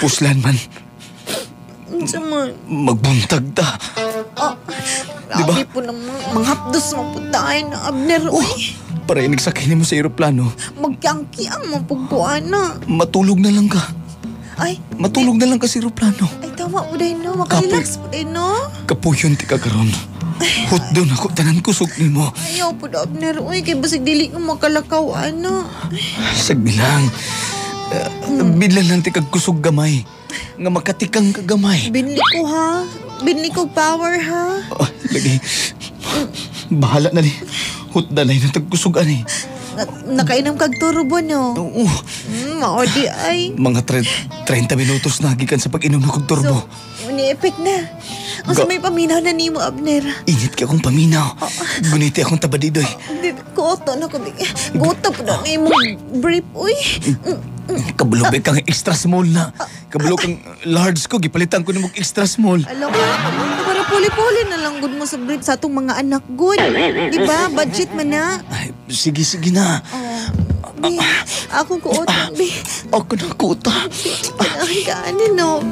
Puslan man. Unsa man? Magbuntag ta. Diba? Grabe po naman. Manghapdos mo po tayo na Abner. Uy. Para inigsakay mo sa aeroplano. Magkiang-kiang mapuguan na. Matulog na lang ka. Ay. Matulog na lang ka sa aeroplano. Ay, tama po dahil no. Makarelax po dahil no. Kapuyon ti ka karon. Hot doon ako, tanan kusog ni mo. Ayaw po na Abner. Uy, kay basig dili ko makalakaw, ano. Sagdi lang. Bilan lang ti kagkusog gamay. Nga makatikang kagamay. Binli ko ha. Binli ko power ha. Oh, lagi. Bahala na ni. Hot na lang na tagkusugan eh. Nakainam kag turbo no. Oo. Maodi ay. Mga 30 minutos na gikan sa pag-inom na kong turbo. So, ni-effect na. Ang sa may paminaw na ni mo, Abner. Init ka akong paminaw. Guniti akong tabadidoy. Kuoto na ko. Guto po na ni mo brief, uy. Kabulog kang extra small na. Kabulog kang large ko. Gipalitan ko na mong extra small. Alam mo, para puli-puli na lang good mo sa brief sa atong mga anak good. Diba? Budget man na. Ay, sige na. Be, akong kuoto, be. Ako na kuta. Ay, gaanin, no.